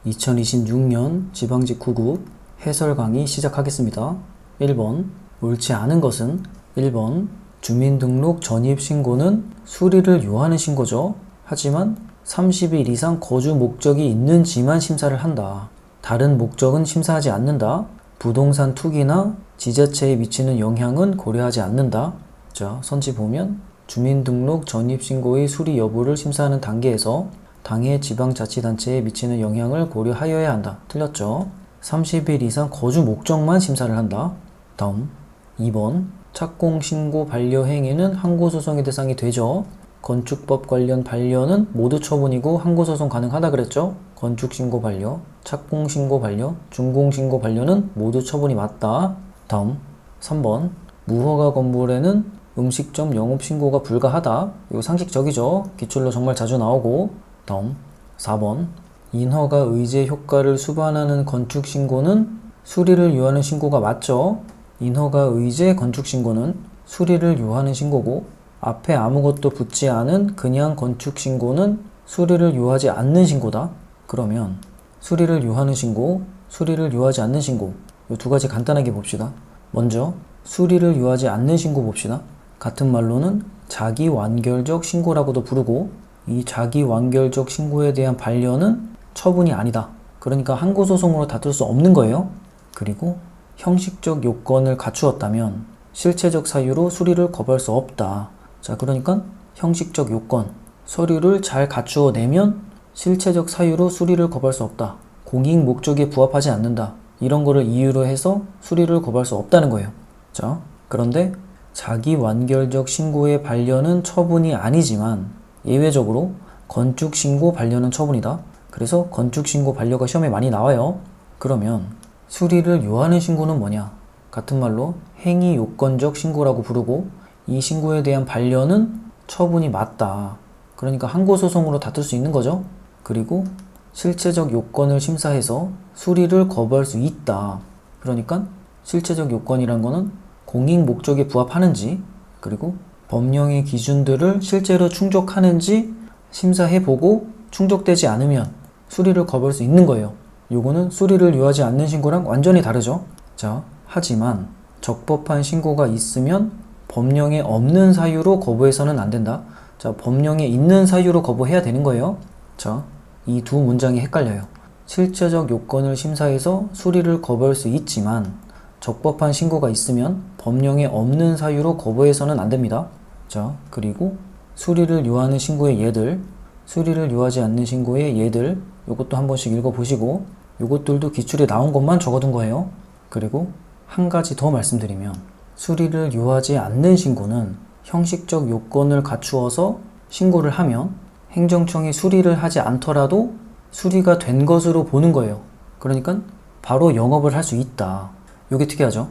2026년 지방직후급 해설 강의 시작하겠습니다. 1번 옳지 않은 것은 1번 주민등록 전입신고는 수리를 요하는 신고죠. 하지만 30일 이상 거주 목적이 있는지만 심사를 한다. 다른 목적은 심사하지 않는다. 부동산 투기나 지자체에 미치는 영향은 고려하지 않는다. 자, 선지 보면 주민등록 전입신고의 수리 여부를 심사하는 단계에서 당해 지방자치단체에 미치는 영향을 고려하여야 한다. 틀렸죠? 30일 이상 거주 목적만 심사를 한다. 다음 2번 착공신고 반려행위는 항고소송의 대상이 되죠. 건축법 관련 반려는 모두 처분이고 항고소송 가능하다 그랬죠. 건축신고 반려, 착공신고 반려, 준공신고 반려는 모두 처분이 맞다. 다음 3번 무허가 건물에는 음식점 영업신고가 불가하다. 이거 상식적이죠. 기출로 정말 자주 나오고. 다음 4번 인허가 의제 효과를 수반하는 건축신고는 수리를 요하는 신고가 맞죠. 인허가 의제 건축신고는 수리를 요하는 신고고, 앞에 아무것도 붙지 않은 그냥 건축신고는 수리를 요하지 않는 신고다. 그러면 수리를 요하는 신고, 수리를 요하지 않는 신고, 이 두 가지 간단하게 봅시다. 먼저 수리를 요하지 않는 신고 봅시다. 같은 말로는 자기완결적 신고라고도 부르고, 이 자기완결적 신고에 대한 반려는 처분이 아니다. 그러니까 항고소송으로 다툴 수 없는 거예요. 그리고 형식적 요건을 갖추었다면 실체적 사유로 수리를 거부할 수 없다. 자, 그러니까 형식적 요건, 서류를 잘 갖추어 내면 실체적 사유로 수리를 거부할 수 없다. 공익 목적에 부합하지 않는다. 이런 거를 이유로 해서 수리를 거부할 수 없다는 거예요. 자, 그런데 자기완결적 신고의 반려는 처분이 아니지만 예외적으로 건축신고 반려는 처분이다. 그래서 건축신고 반려가 시험에 많이 나와요. 그러면 수리를 요하는 신고는 뭐냐? 같은 말로 행위요건적 신고라고 부르고, 이 신고에 대한 반려는 처분이 맞다. 그러니까 항고소송으로 다툴 수 있는 거죠. 그리고 실체적 요건을 심사해서 수리를 거부할 수 있다. 그러니까 실체적 요건이란 거는 공익 목적에 부합하는지, 그리고 법령의 기준들을 실제로 충족하는지 심사해보고 충족되지 않으면 수리를 거부할 수 있는 거예요. 요거는 수리를 요하지 않는 신고랑 완전히 다르죠. 자, 하지만 적법한 신고가 있으면 법령에 없는 사유로 거부해서는 안 된다. 자, 법령에 있는 사유로 거부해야 되는 거예요. 자, 이 두 문장이 헷갈려요. 실체적 요건을 심사해서 수리를 거부할 수 있지만 적법한 신고가 있으면 법령에 없는 사유로 거부해서는 안 됩니다. 자, 그리고 수리를 요하는 신고의 예들, 수리를 요하지 않는 신고의 예들, 요것도 한 번씩 읽어보시고, 요것들도 기출에 나온 것만 적어둔 거예요. 그리고 한 가지 더 말씀드리면, 수리를 요하지 않는 신고는 형식적 요건을 갖추어서 신고를 하면 행정청이 수리를 하지 않더라도 수리가 된 것으로 보는 거예요. 그러니까 바로 영업을 할 수 있다. 요게 특이하죠?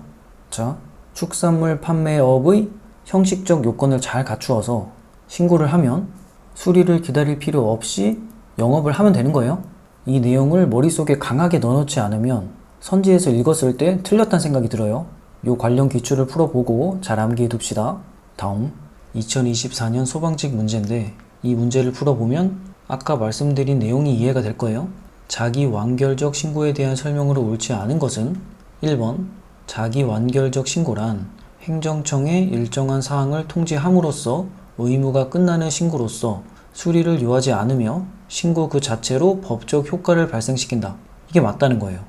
자, 축산물 판매업의 형식적 요건을 잘 갖추어서 신고를 하면 수리를 기다릴 필요 없이 영업을 하면 되는 거예요. 이 내용을 머릿속에 강하게 넣어놓지 않으면 선지에서 읽었을 때 틀렸다는 생각이 들어요. 요 관련 기출을 풀어보고 잘 암기해 둡시다. 다음 2024년 소방직 문제인데, 이 문제를 풀어보면 아까 말씀드린 내용이 이해가 될 거예요. 자기완결적 신고에 대한 설명으로 옳지 않은 것은 1번 자기완결적 신고란 행정청의 일정한 사항을 통지함으로써 의무가 끝나는 신고로서 수리를 요하지 않으며 신고 그 자체로 법적 효과를 발생시킨다. 이게 맞다는 거예요.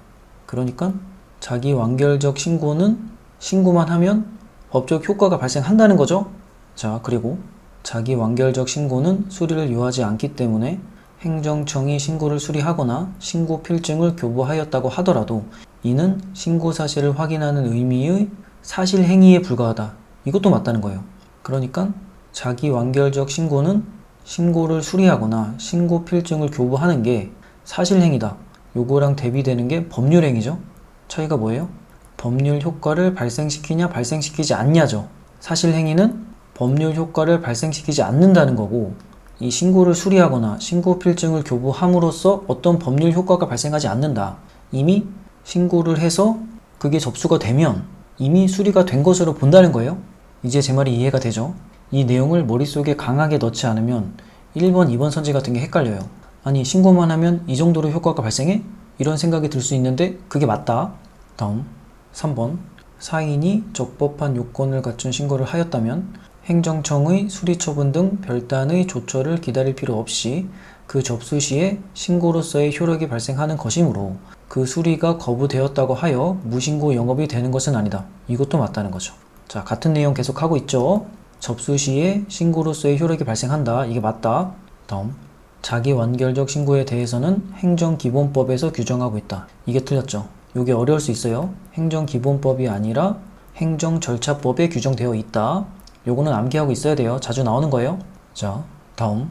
그러니까 자기완결적 신고는 신고만 하면 법적 효과가 발생한다는 거죠. 자, 그리고 자기완결적 신고는 수리를 요하지 않기 때문에 행정청이 신고를 수리하거나 신고 필증을 교부하였다고 하더라도 이는 신고 사실을 확인하는 의미의 사실 행위에 불과하다. 이것도 맞다는 거예요. 그러니까 자기완결적 신고는 신고를 수리하거나 신고 필증을 교부하는 게 사실 행위다. 요거랑 대비되는 게 법률 행위죠. 차이가 뭐예요? 법률 효과를 발생시키냐 발생시키지 않냐죠. 사실 행위는 법률 효과를 발생시키지 않는다는 거고, 이 신고를 수리하거나 신고 필증을 교부함으로써 어떤 법률 효과가 발생하지 않는다. 이미 신고를 해서 그게 접수가 되면 이미 수리가 된 것으로 본다는 거예요. 이제 제 말이 이해가 되죠? 이 내용을 머릿속에 강하게 넣지 않으면 1번, 2번 선지 같은 게 헷갈려요. 아니, 신고만 하면 이 정도로 효과가 발생해? 이런 생각이 들 수 있는데 그게 맞다. 다음 3번 사인이 적법한 요건을 갖춘 신고를 하였다면 행정청의 수리처분 등 별단의 조처를 기다릴 필요 없이 그 접수 시에 신고로서의 효력이 발생하는 것이므로 그 수리가 거부되었다고 하여 무신고 영업이 되는 것은 아니다. 이것도 맞다는 거죠. 자, 같은 내용 계속 하고 있죠. 접수 시에 신고로서의 효력이 발생한다. 이게 맞다. 다음 자기 완결적 신고에 대해서는 행정기본법에서 규정하고 있다. 이게 틀렸죠. 이게 어려울 수 있어요. 행정기본법이 아니라 행정절차법에 규정되어 있다. 요거는 암기하고 있어야 돼요. 자주 나오는 거예요. 자, 다음